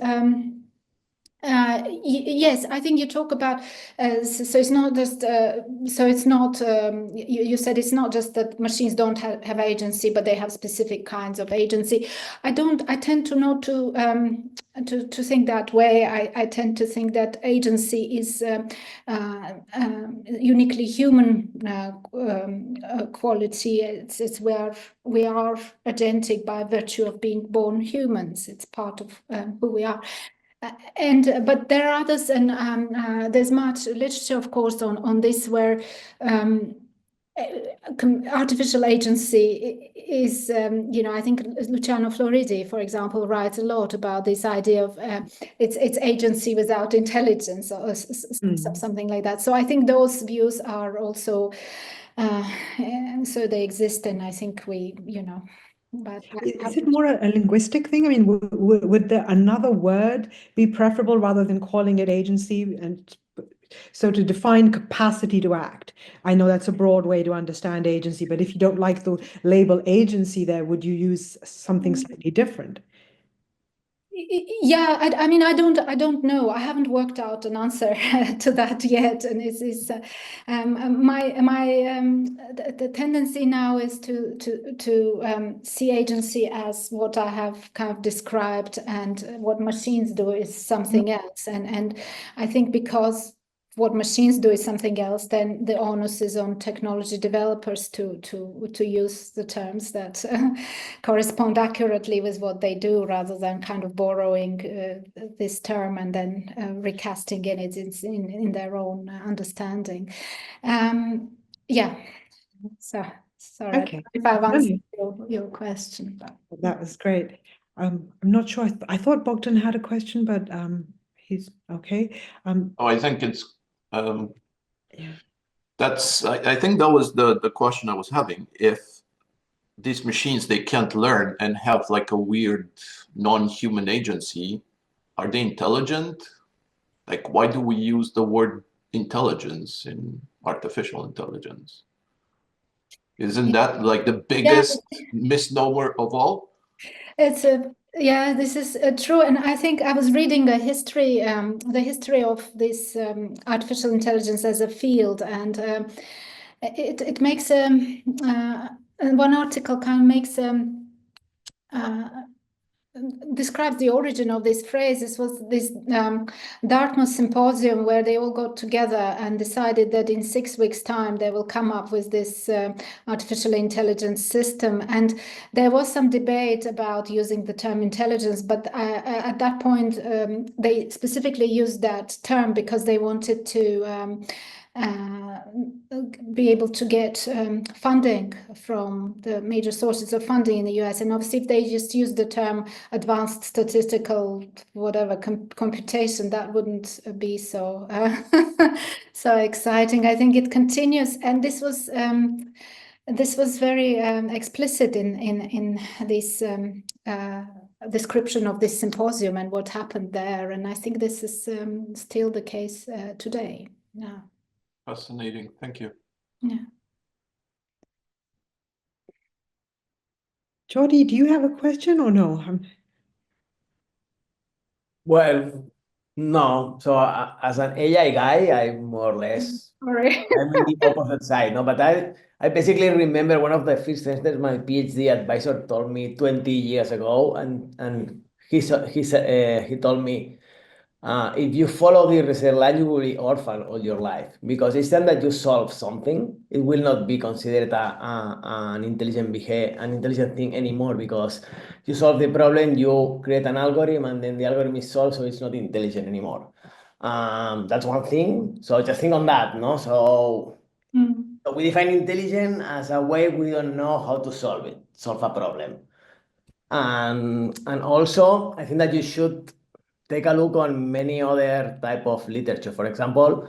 Yes, I think you talk about so it's not just so it's not you said it's not just that machines don't have agency, but they have specific kinds of agency. I tend to not to think that way. I tend to think that agency is uniquely human quality. It's where we are agentic by virtue of being born humans. It's part of who we are. But there are others, and there's much literature, of course, on this, where artificial agency is, I think Luciano Floridi, for example, writes a lot about this idea of it's agency without intelligence, or something like that. So I think those views are also, so they exist, and I think we, But is it more a linguistic thing? I mean, would another word be preferable rather than calling it agency? And so to define capacity to act, I know that's a broad way to understand agency, but if you don't like the label agency there, would you use something slightly different? Yeah, I mean, I don't know. I haven't worked out an answer to that yet, and it's the tendency now is to see agency as what I have kind of described, and what machines do is something else. And I think because what machines do is something else, then the onus is on technology developers to use the terms that correspond accurately with what they do, rather than kind of borrowing this term and then recasting it in their own understanding. Yeah. So sorry, Okay. if I've answered your question. But that was great. I'm not sure. I thought Bogdan had a question, but he's okay. I think it's yeah. I think that was the question I was having. If these machines, they can't learn and have like a weird non-human agency, are they intelligent? Like, why do we use the word intelligence in artificial intelligence? Isn't that like the biggest misnomer of all? It's a Yeah, this is true, and I think I was reading the history of this artificial intelligence as a field, and it makes and one article kind of makes uh, describes the origin of this phrase. This was this Dartmouth symposium where they all got together and decided that in 6 weeks' time they will come up with this artificial intelligence system. And there was some debate about using the term intelligence, but at that point they specifically used that term because they wanted to be able to get funding from the major sources of funding in the US. And obviously, if they just use the term advanced statistical whatever computation, that wouldn't be so so exciting. I think it continues, and this was very explicit in this description of this symposium and what happened there. And I think this is still the case today. Yeah. Fascinating. Thank you. Yeah. Jody, do you have a question or no? Well, no. So as an AI guy, I'm more or less Sorry. I'm in the opposite side, no. But I basically remember one of the first sentences my PhD advisor told me 20 years ago, and he told me, if you follow the research line, you will be orphan all your life, because it's time that you solve something, it will not be considered an intelligent thing anymore, because you solve the problem, you create an algorithm, and then the algorithm is solved, so it's not intelligent anymore. That's one thing. So just think on that, no? So we define intelligence as a way we don't know how to solve a problem. And also, I think that you should take a look on many other type of literature. For example,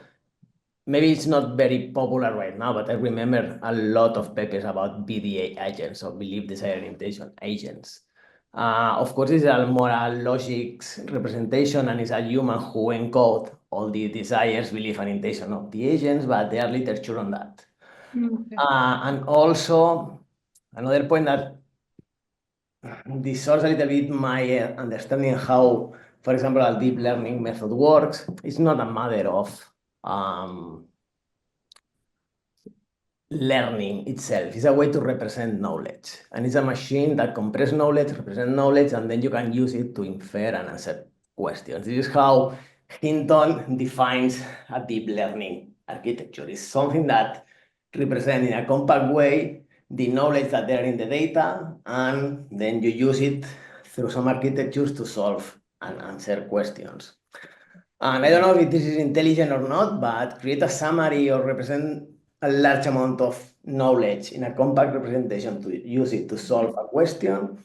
maybe it's not very popular right now, but I remember a lot of papers about BDA agents, or belief, desire, orientation agents. Of course, it's a more a logics representation, and it's a human who encode all the desires, belief, and intention of the agents, but there are literature on that. Okay. And also, another point that distorts a little bit my understanding how, for example, a deep learning method works. It's not a matter of learning itself. It's a way to represent knowledge. And it's a machine that compresses knowledge, represents knowledge, and then you can use it to infer and answer questions. This is how Hinton defines a deep learning architecture. It's something that represents in a compact way the knowledge that there in the data, and then you use it through some architectures to solve and answer questions. And I don't know if this is intelligent or not, but create a summary or represent a large amount of knowledge in a compact representation to use it to solve a question.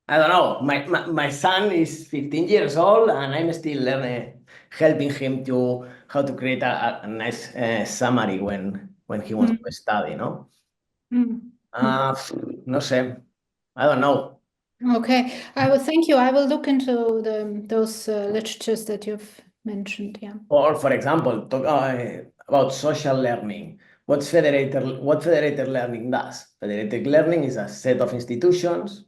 I don't know. My son is 15 years old, and I'm still learning, helping him to how to create a nice summary when he wants to study, no? No sé. I don't know. Okay, I will thank you. I will look into those literatures that you've mentioned. Yeah. Or, for example, talk about social learning. What federated learning does? Federated learning is a set of institutions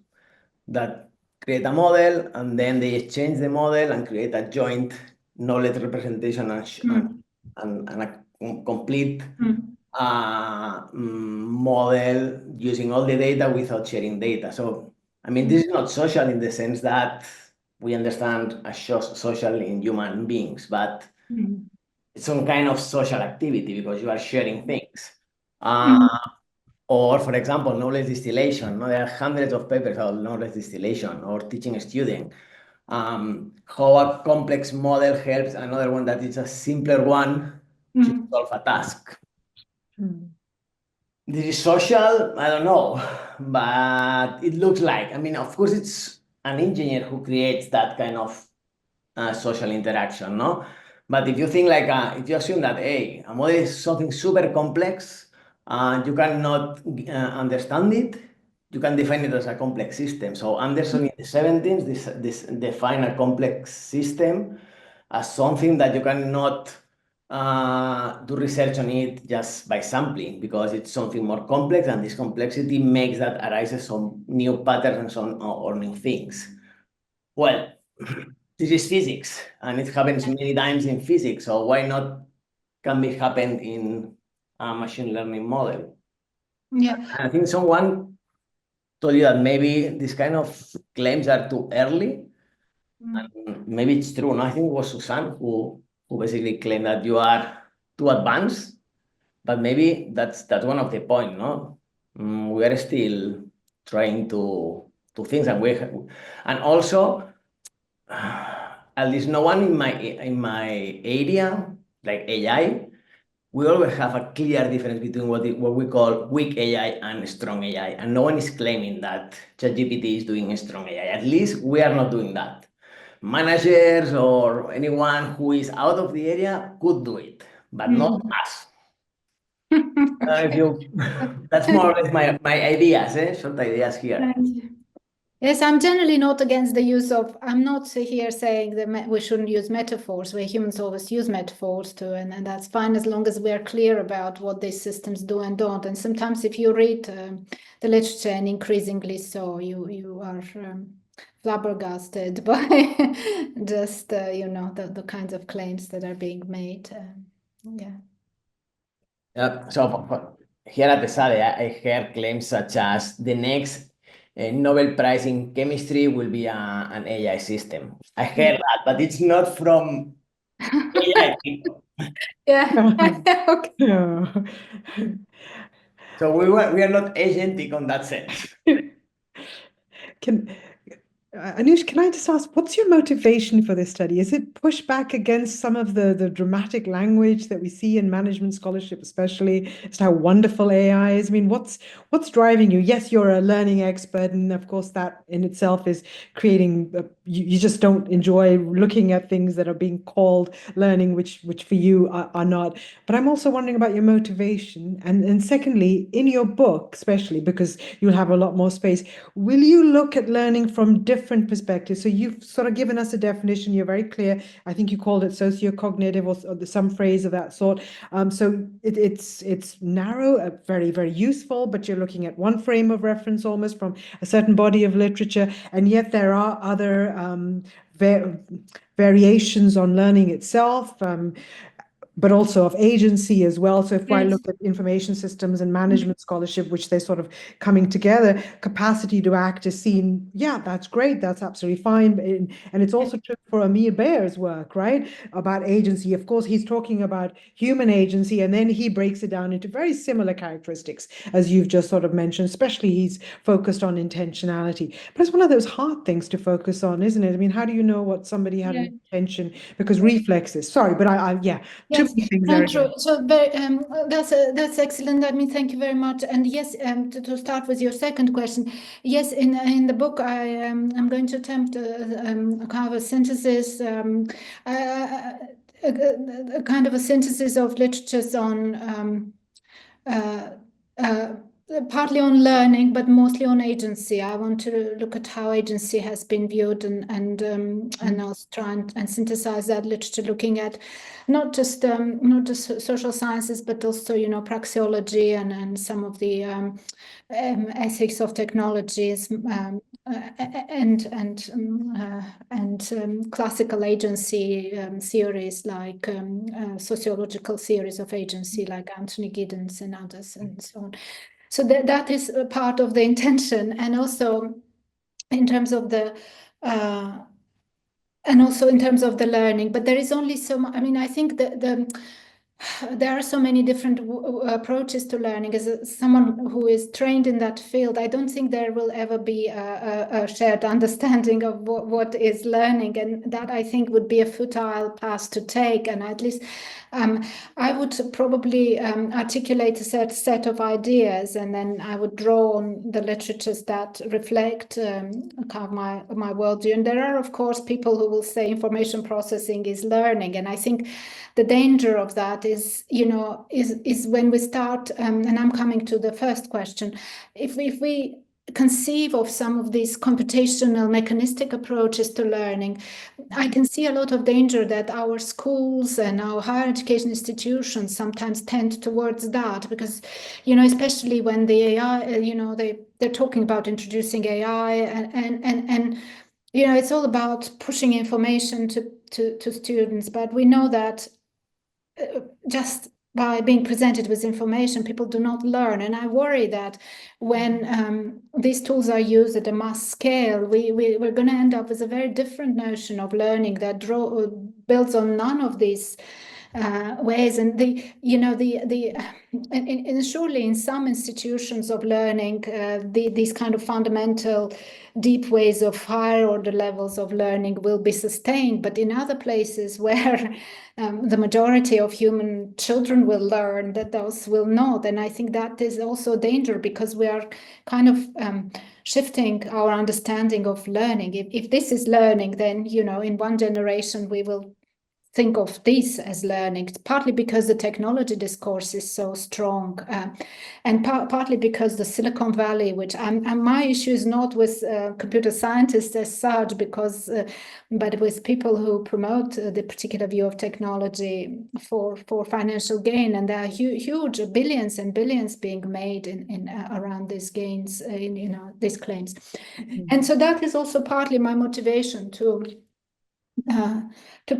that create a model, and then they exchange the model and create a joint knowledge representation and a complete model using all the data without sharing data. So, I mean, this is not social in the sense that we understand as social in human beings, but it's some kind of social activity because you are sharing things. Or, for example, knowledge distillation. No, there are hundreds of papers about knowledge distillation, or teaching a student how a complex model helps another one that is a simpler one to solve a task. This is social, I don't know, but it looks like, I mean, of course, it's an engineer who creates that kind of social interaction, no? But if you think like, if you assume that, hey, a model is something super complex, and you cannot understand it, you can define it as a complex system. So Anderson in the 70s defined a complex system as something that you cannot do research on it just by sampling because it's something more complex, and this complexity makes that arises some new patterns or new things. Well, this is physics, and it happens many times in physics, so why not can be happen in a machine learning model? Yeah. And I think someone told you that maybe these kind of claims are too early. And maybe it's true. No, I think it was Susan who basically claimed that you are too advanced, but maybe that's one of the point. No, we are still trying to things, and also at least no one in my area like AI. We always have a clear difference between what we call weak AI and strong AI, and no one is claiming that ChatGPT is doing strong AI. At least we are not doing that. Managers or anyone who is out of the area could do it, but not us. If you, that's more or less my ideas, short ideas here. Thank you. Yes, I'm generally not against the use of, I'm not here saying that we shouldn't use metaphors, where humans always use metaphors too, and that's fine as long as we are clear about what these systems do and don't. And sometimes if you read the literature, and increasingly so, you are flabbergasted by just, the kinds of claims that are being made. Yeah. So here at Esade, I heard claims such as the next Nobel Prize in chemistry will be an AI system. I heard that, but it's not from AI people. Yeah. Okay. Yeah. So we are not agentic on that sense. Anoush, can I just ask, what's your motivation for this study? Is it pushback against some of the dramatic language that we see in management scholarship, especially as to how wonderful AI is? I mean, what's driving you? Yes, you're a learning expert, and of course that in itself is creating, you just don't enjoy looking at things that are being called learning, which for you are not. But I'm also wondering about your motivation. And secondly, in your book, especially because you'll have a lot more space, will you look at learning from different perspectives? So you've sort of given us a definition. You're very clear. I think you called it socio-cognitive or some phrase of that sort. So it's narrow, very, very useful, but you're looking at one frame of reference almost from a certain body of literature. And yet there are other variations on learning itself. But also of agency as well. So if I look at information systems and management scholarship, which they're sort of coming together, capacity to act is seen, yeah, that's great, that's absolutely fine. And it's also true for Amir Bayer's work, right? About agency. Of course, he's talking about human agency, and then he breaks it down into very similar characteristics, as you've just sort of mentioned, especially he's focused on intentionality. But it's one of those hard things to focus on, isn't it? I mean, how do you know what somebody had an intention? Because reflexes, sorry, but Yes, too many things no, there. true. So that's excellent. I mean, thank you very much. And yes, to start with your second question, yes, in the book I'm going to attempt a kind of a synthesis, a kind of a synthesis of literatures on partly on learning, but mostly on agency. I want to look at how agency has been viewed and also try and synthesize that literature, looking at not just social sciences, but also praxeology and some of the ethics of technologies and classical agency theories like sociological theories of agency like Anthony Giddens and others and so on. So that is a part of the intention, and also in terms of the learning. But there is only so much. I mean, I think there are so many different approaches to learning. As someone who is trained in that field, I don't think there will ever be a shared understanding of what is learning, and that I think would be a futile path to take. And at least I would probably articulate a set of ideas, and then I would draw on the literatures that reflect kind of my worldview. And there are, of course, people who will say information processing is learning, and I think the danger of that is when we start, and I'm coming to the first question, if we conceive of some of these computational mechanistic approaches to learning, I can see a lot of danger that our schools and our higher education institutions sometimes tend towards that, because, especially when the AI, they're talking about introducing AI, and it's all about pushing information to students, but we know that just by being presented with information, people do not learn. And I worry that when these tools are used at a mass scale, we're going to end up with a very different notion of learning that builds on none of these ways. And and surely in some institutions of learning, these kind of fundamental deep ways of higher order levels of learning will be sustained, but in other places where the majority of human children will learn, that those will not. And I think that is also a danger, because we are kind of shifting our understanding of learning. If this is learning, then in one generation we will think of this as learning, partly because the technology discourse is so strong, and partly because the Silicon Valley, which my issue is not with computer scientists as such, but with people who promote the particular view of technology for financial gain, and there are huge billions and billions being made in around these gains, these claims, and so that is also partly my motivation to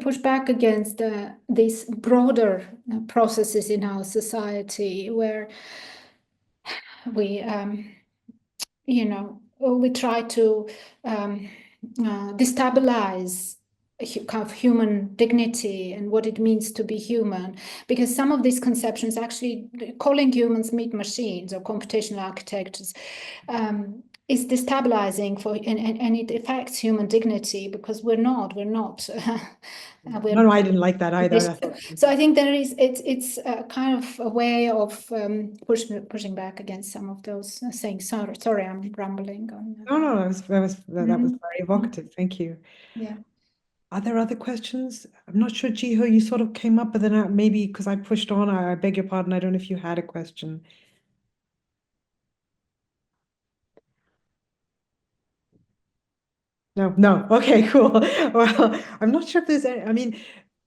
push back against these broader processes in our society, where we we try to destabilize kind of human dignity and what it means to be human, because some of these conceptions, actually calling humans meat machines or computational architectures, is destabilizing and it affects human dignity, because we're not No, I didn't like that either. So I think it's a kind of a way of pushing back against some of those things. Sorry, I'm rambling on. No, that was very evocative. Thank you. Yeah. Are there other questions? I'm not sure, Jiho, you sort of came up, but then maybe because I pushed on, I beg your pardon. I don't know if you had a question. No. Okay, cool. Well, I'm not sure if there's any,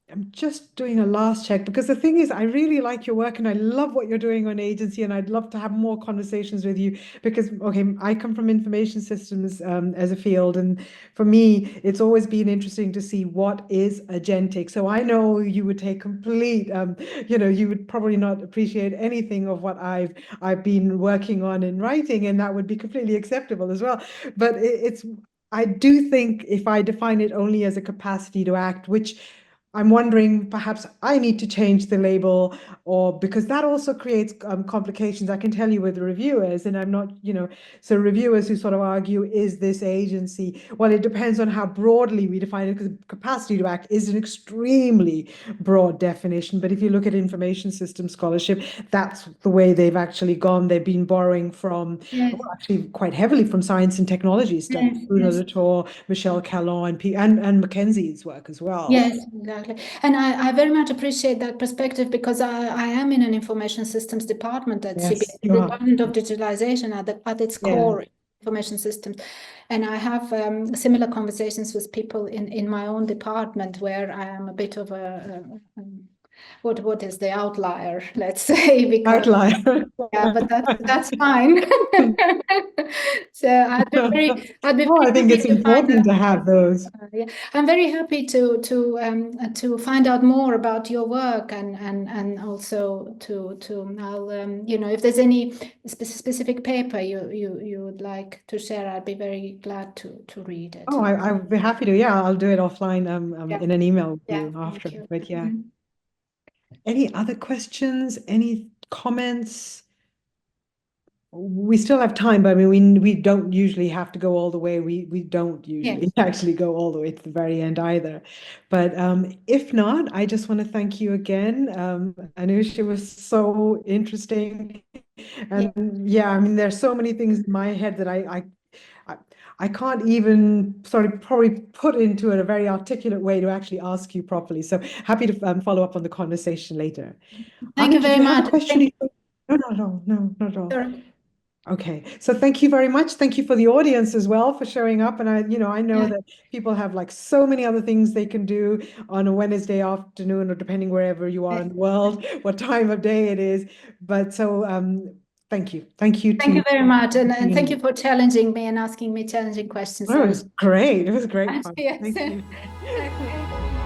I'm just doing a last check, because the thing is, I really like your work and I love what you're doing on agency, and I'd love to have more conversations with you, because, okay, I come from information systems as a field, and for me, it's always been interesting to see what is agentic. So I know you would take complete, you would probably not appreciate anything of what I've been working on in writing, and that would be completely acceptable as well. But I do think if I define it only as a capacity to act, which I'm wondering, perhaps I need to change the label, or because that also creates complications, I can tell you, with reviewers, and I'm not, so reviewers who sort of argue, is this agency? Well, it depends on how broadly we define it, because capacity to act is an extremely broad definition. But if you look at information system scholarship, that's the way they've actually gone. They've been borrowing from, well, actually quite heavily from science and technology studies, Bruno Latour, Michel Callon, and Mackenzie's work as well. Yes, exactly. And I very much appreciate that perspective, because I am in an information systems department at CBS, the Department of Digitalization at its core, information systems. And I have similar conversations with people in my own department, where I am a bit of what is the outlier, let's say, because outlier. Yeah, but that's fine. So I'd be very I think it's important to have those. Yeah, I'm very happy to find out more about your work, and also I'll if there's any specific paper you would like to share, I'd be very glad to read it. Oh, I'll be happy to. Yeah, I'll do it offline in an email with you after. But yeah. Any other questions? Any comments? We still have time, but we don't usually have to go all the way. We don't usually actually go all the way to the very end either. But if not, I just want to thank you again. Anoush, it was so interesting. And there's so many things in my head that I can't even probably put into a very articulate way to actually ask you properly. So happy to follow up on the conversation later. Thank you very much. No, not at all. Okay, so thank you very much. Thank you for the audience as well for showing up. And I know Yeah. that people have like so many other things they can do on a Wednesday afternoon, or depending wherever you are in the world, what time of day it is. But so thank you. Thank you Thank to you very much. And Christine. thank you for challenging me and asking me challenging questions. Oh, it was great. It was great fun. Yes. Thank you. Okay.